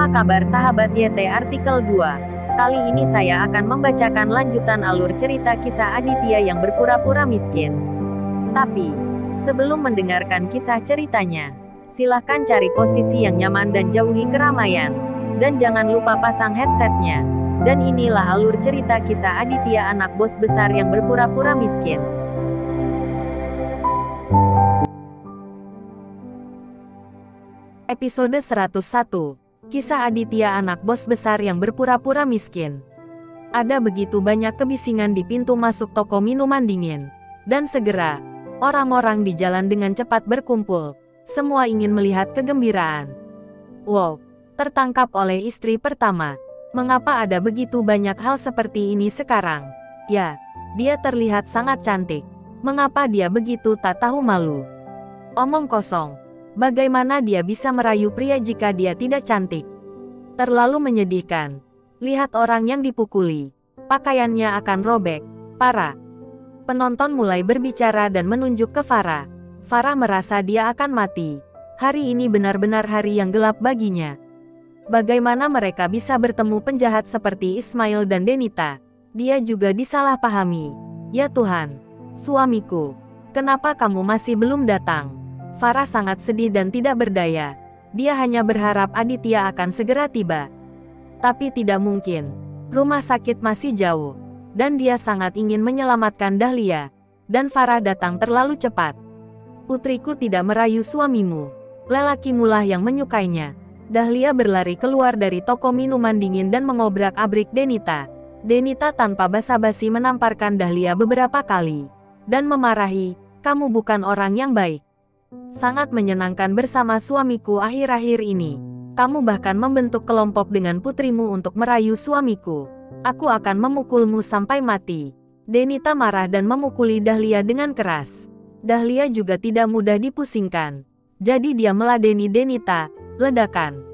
Apa kabar sahabat YT Artikel 2? Kali ini saya akan membacakan lanjutan alur cerita kisah Aditya yang berpura-pura miskin. Tapi, sebelum mendengarkan kisah ceritanya, silahkan cari posisi yang nyaman dan jauhi keramaian. Dan jangan lupa pasang headsetnya. Dan inilah alur cerita kisah Aditya, anak bos besar yang berpura-pura miskin. Episode 101. Kisah Aditya, anak bos besar yang berpura-pura miskin. Ada begitu banyak kebisingan di pintu masuk toko minuman dingin. Dan segera, orang-orang di jalan dengan cepat berkumpul. Semua ingin melihat kegembiraan. Wow, tertangkap oleh istri pertama. Mengapa ada begitu banyak hal seperti ini sekarang? Ya, dia terlihat sangat cantik. Mengapa dia begitu tak tahu malu? Omong kosong. Bagaimana dia bisa merayu pria jika dia tidak cantik? Terlalu menyedihkan. Lihat orang yang dipukuli. Pakaiannya akan robek. Parah. Penonton mulai berbicara dan menunjuk ke Farah. Farah merasa dia akan mati. Hari ini benar-benar hari yang gelap baginya. Bagaimana mereka bisa bertemu penjahat seperti Ismail dan Denita? Dia juga disalahpahami. Ya Tuhan, suamiku, kenapa kamu masih belum datang? Farah sangat sedih dan tidak berdaya. Dia hanya berharap Aditya akan segera tiba. Tapi tidak mungkin. Rumah sakit masih jauh. Dan dia sangat ingin menyelamatkan Dahlia. Dan Farah datang terlalu cepat. Putriku tidak merayu suamimu. Lelakimulah yang menyukainya. Dahlia berlari keluar dari toko minuman dingin dan mengobrak-abrik Denita. Denita tanpa basa-basi menamparkan Dahlia beberapa kali. Dan memarahi, kamu bukan orang yang baik. Sangat menyenangkan bersama suamiku akhir-akhir ini. Kamu bahkan membentuk kelompok dengan putrimu untuk merayu suamiku. Aku akan memukulmu sampai mati. Denita marah dan memukuli Dahlia dengan keras. Dahlia juga tidak mudah dipusingkan. Jadi dia meladeni Denita. Ledakan.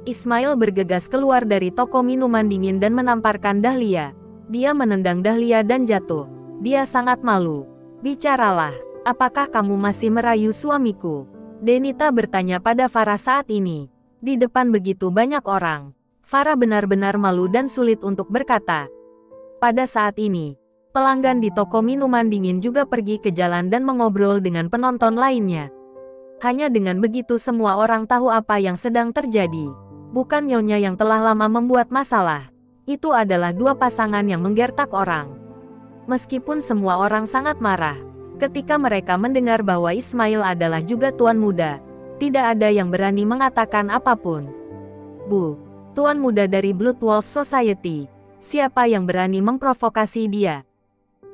Ismail bergegas keluar dari toko minuman dingin dan menamparkan Dahlia. Dia menendang Dahlia dan jatuh. Dia sangat malu. Bicaralah. Apakah kamu masih merayu suamiku? Denita bertanya pada Farah saat ini. Di depan begitu banyak orang. Farah benar-benar malu dan sulit untuk berkata. Pada saat ini, pelanggan di toko minuman dingin juga pergi ke jalan dan mengobrol dengan penonton lainnya. Hanya dengan begitu semua orang tahu apa yang sedang terjadi. Bukan nyonya yang telah lama membuat masalah. Itu adalah dua pasangan yang menggertak orang. Meskipun semua orang sangat marah. Ketika mereka mendengar bahwa Ismail adalah juga tuan muda, tidak ada yang berani mengatakan apapun. Bu, tuan muda dari Blood Wolf Society, siapa yang berani memprovokasi dia?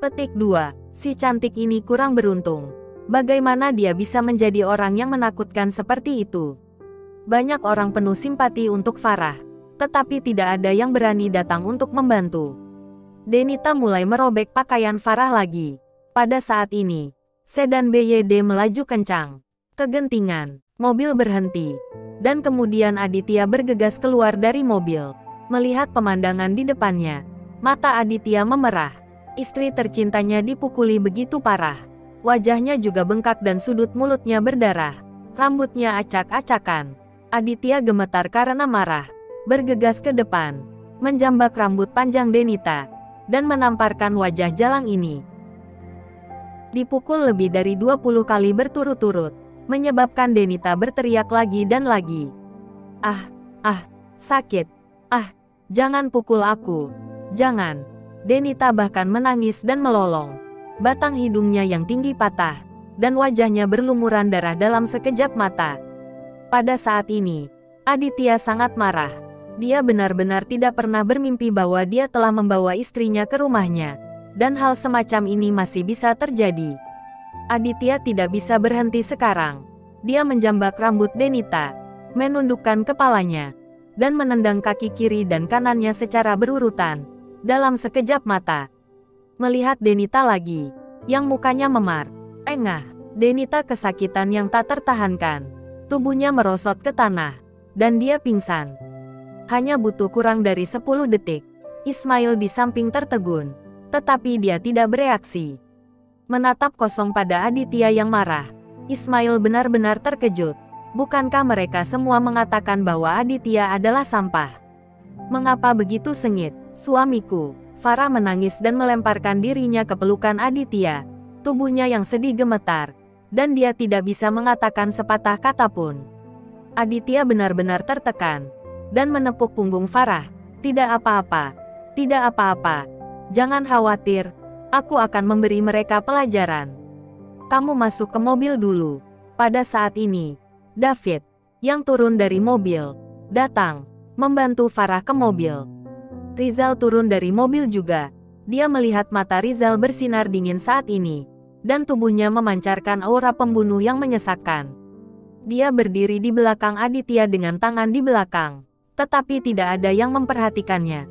Petik 2, si cantik ini kurang beruntung. Bagaimana dia bisa menjadi orang yang menakutkan seperti itu? Banyak orang penuh simpati untuk Farah, tetapi tidak ada yang berani datang untuk membantu. Denita mulai merobek pakaian Farah lagi. Pada saat ini, sedan BYD melaju kencang. Kegentingan, mobil berhenti. Dan kemudian Aditya bergegas keluar dari mobil. Melihat pemandangan di depannya, mata Aditya memerah. Istri tercintanya dipukuli begitu parah. Wajahnya juga bengkak dan sudut mulutnya berdarah. Rambutnya acak-acakan. Aditya gemetar karena marah. Bergegas ke depan, menjambak rambut panjang Denita, dan menamparkan wajah jalang ini. Dipukul lebih dari 20 kali berturut-turut, menyebabkan Denita berteriak lagi dan lagi. Sakit. Jangan pukul aku. Jangan. Denita bahkan menangis dan melolong. Batang hidungnya yang tinggi patah, dan wajahnya berlumuran darah dalam sekejap mata. Pada saat ini, Aditya sangat marah. Dia benar-benar tidak pernah bermimpi bahwa dia telah membawa istrinya ke rumahnya. Dan hal semacam ini masih bisa terjadi. Aditya tidak bisa berhenti sekarang. Dia menjambak rambut Denita, menundukkan kepalanya, dan menendang kaki kiri dan kanannya secara berurutan. Dalam sekejap mata, melihat Denita lagi, yang mukanya memar. Engah, Denita kesakitan yang tak tertahankan. Tubuhnya merosot ke tanah, dan dia pingsan. Hanya butuh kurang dari 10 detik. Ismail di samping tertegun. Tetapi dia tidak bereaksi. Menatap kosong pada Aditya yang marah, Ismail benar-benar terkejut. Bukankah mereka semua mengatakan bahwa Aditya adalah sampah? Mengapa begitu sengit, suamiku? Farah menangis dan melemparkan dirinya ke pelukan Aditya. Tubuhnya yang sedih gemetar, dan dia tidak bisa mengatakan sepatah kata pun. Aditya benar-benar tertekan, dan menepuk punggung Farah. Tidak apa-apa, tidak apa-apa. Jangan khawatir, aku akan memberi mereka pelajaran. Kamu masuk ke mobil dulu. Pada saat ini, David, yang turun dari mobil, datang, membantu Farah ke mobil. Rizal turun dari mobil juga. Dia melihat mata Rizal bersinar dingin saat ini, dan tubuhnya memancarkan aura pembunuh yang menyesakkan. Dia berdiri di belakang Aditya dengan tangan di belakang, tetapi tidak ada yang memperhatikannya.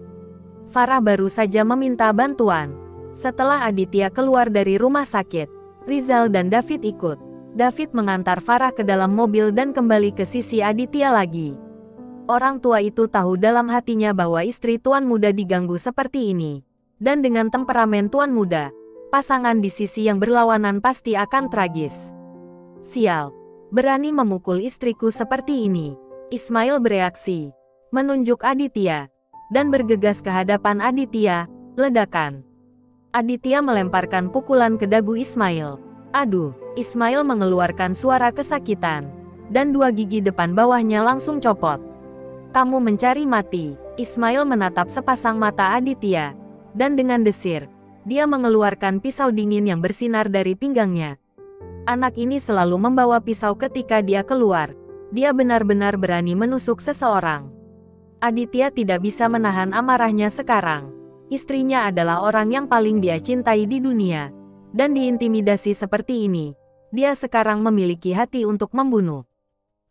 Farah baru saja meminta bantuan. Setelah Aditya keluar dari rumah sakit, Rizal dan David ikut. David mengantar Farah ke dalam mobil dan kembali ke sisi Aditya lagi. Orang tua itu tahu dalam hatinya bahwa istri tuan muda diganggu seperti ini. Dan dengan temperamen tuan muda, pasangan di sisi yang berlawanan pasti akan tragis. Sial, berani memukul istriku seperti ini. Ismail bereaksi, menunjuk Aditya, dan bergegas ke hadapan Aditya. Ledakan. Aditya melemparkan pukulan ke dagu Ismail. Aduh, Ismail mengeluarkan suara kesakitan, dan dua gigi depan bawahnya langsung copot. Kamu mencari mati. Ismail menatap sepasang mata Aditya, dan dengan desir, dia mengeluarkan pisau dingin yang bersinar dari pinggangnya. Anak ini selalu membawa pisau ketika dia keluar. Dia benar-benar berani menusuk seseorang. Aditya tidak bisa menahan amarahnya sekarang. Istrinya adalah orang yang paling dia cintai di dunia, dan diintimidasi seperti ini. Dia sekarang memiliki hati untuk membunuh.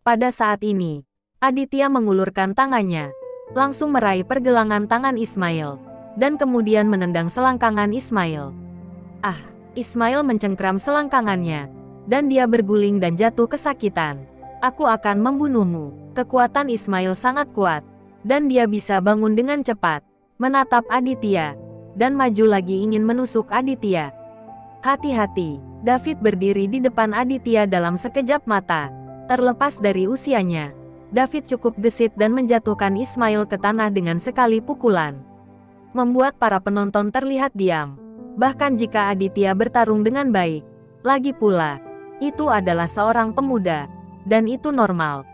Pada saat ini, Aditya mengulurkan tangannya, langsung meraih pergelangan tangan Ismail, dan kemudian menendang selangkangan Ismail. Ah, Ismail mencengkram selangkangannya, dan dia berguling dan jatuh kesakitan. Aku akan membunuhmu. Kekuatan Ismail sangat kuat, dan dia bisa bangun dengan cepat, menatap Aditya, dan maju lagi ingin menusuk Aditya. Hati-hati, David berdiri di depan Aditya dalam sekejap mata. Terlepas dari usianya, David cukup gesit dan menjatuhkan Ismail ke tanah dengan sekali pukulan, membuat para penonton terlihat diam. Bahkan jika Aditya bertarung dengan baik, lagi pula, itu adalah seorang pemuda, dan itu normal.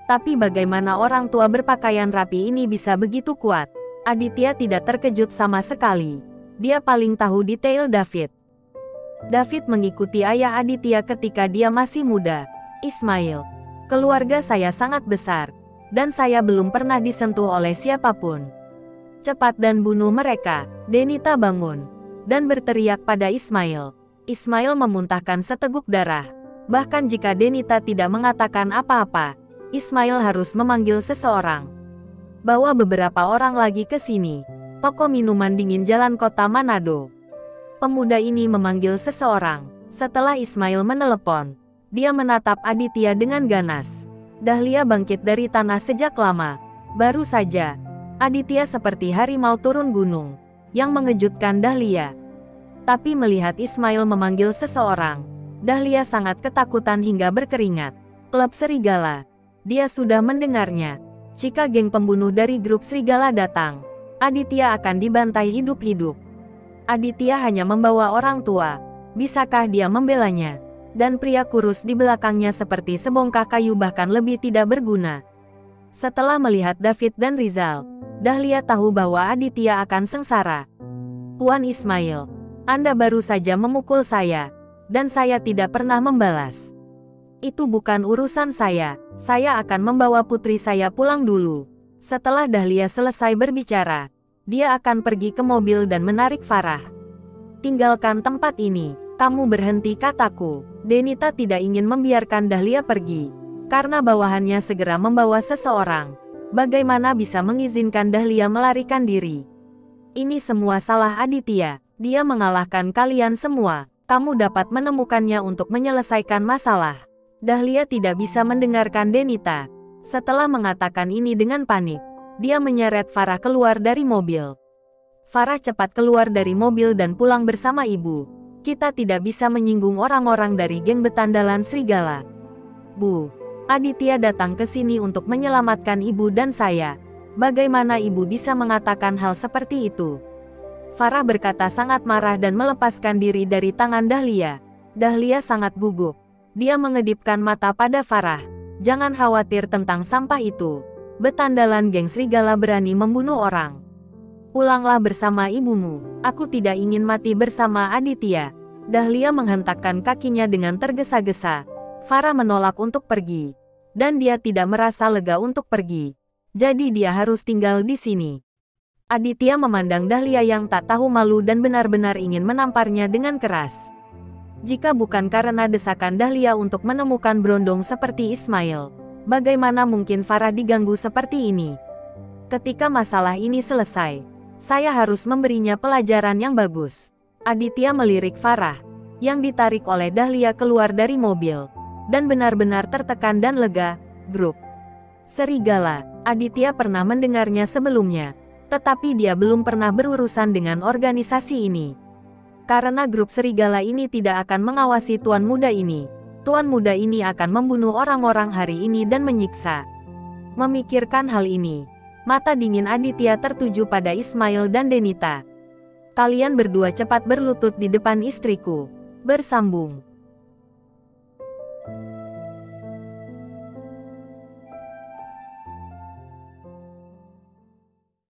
Tapi bagaimana orang tua berpakaian rapi ini bisa begitu kuat? Aditya tidak terkejut sama sekali. Dia paling tahu detail David. David mengikuti ayah Aditya ketika dia masih muda. Ismail, keluarga saya sangat besar, dan saya belum pernah disentuh oleh siapapun. Cepat dan bunuh mereka. Denita bangun, dan berteriak pada Ismail. Ismail memuntahkan seteguk darah. Bahkan jika Denita tidak mengatakan apa-apa, Ismail harus memanggil seseorang. Bawa beberapa orang lagi ke sini. Toko minuman dingin Jalan Kota Manado. Pemuda ini memanggil seseorang. Setelah Ismail menelepon, dia menatap Aditya dengan ganas. Dahlia bangkit dari tanah sejak lama. Baru saja, Aditya seperti harimau turun gunung, yang mengejutkan Dahlia. Tapi melihat Ismail memanggil seseorang, Dahlia sangat ketakutan hingga berkeringat. Klub Serigala. Dia sudah mendengarnya. Jika geng pembunuh dari grup Serigala datang, Aditya akan dibantai hidup-hidup. Aditya hanya membawa orang tua. Bisakah dia membelanya? Dan pria kurus di belakangnya seperti sebongkah kayu bahkan lebih tidak berguna. Setelah melihat David dan Rizal, Dahlia tahu bahwa Aditya akan sengsara. Tuan Ismail, Anda baru saja memukul saya, dan saya tidak pernah membalas. Itu bukan urusan saya akan membawa putri saya pulang dulu. Setelah Dahlia selesai berbicara, dia akan pergi ke mobil dan menarik Farah. Tinggalkan tempat ini, kamu berhenti kataku. Denita tidak ingin membiarkan Dahlia pergi, karena bawahannya segera membawa seseorang. Bagaimana bisa mengizinkan Dahlia melarikan diri? Ini semua salah Aditya, dia mengalahkan kalian semua. Kamu dapat menemukannya untuk menyelesaikan masalah. Dahlia tidak bisa mendengarkan Denita. Setelah mengatakan ini dengan panik, dia menyeret Farah keluar dari mobil. Farah cepat keluar dari mobil dan pulang bersama ibu. Kita tidak bisa menyinggung orang-orang dari geng betandalan serigala. Bu, Aditya datang ke sini untuk menyelamatkan ibu dan saya. Bagaimana ibu bisa mengatakan hal seperti itu? Farah berkata sangat marah dan melepaskan diri dari tangan Dahlia. Dahlia sangat gugup. Dia mengedipkan mata pada Farah. Jangan khawatir tentang sampah itu. Betandalan geng serigala berani membunuh orang. Pulanglah bersama ibumu. Aku tidak ingin mati bersama Aditya. Dahlia menghentakkan kakinya dengan tergesa-gesa. Farah menolak untuk pergi. Dan dia tidak merasa lega untuk pergi. Jadi dia harus tinggal di sini. Aditya memandang Dahlia yang tak tahu malu dan benar-benar ingin menamparnya dengan keras. Jika bukan karena desakan Dahlia untuk menemukan berondong seperti Ismail, bagaimana mungkin Farah diganggu seperti ini? Ketika masalah ini selesai, saya harus memberinya pelajaran yang bagus. Aditya melirik Farah, yang ditarik oleh Dahlia keluar dari mobil, dan benar-benar tertekan dan lega. Grup Serigala, Aditya pernah mendengarnya sebelumnya, tetapi dia belum pernah berurusan dengan organisasi ini. Karena grup serigala ini tidak akan mengawasi tuan muda ini. Tuan muda ini akan membunuh orang-orang hari ini dan menyiksa. Memikirkan hal ini, mata dingin Aditya tertuju pada Ismail dan Denita. Kalian berdua cepat berlutut di depan istriku. Bersambung.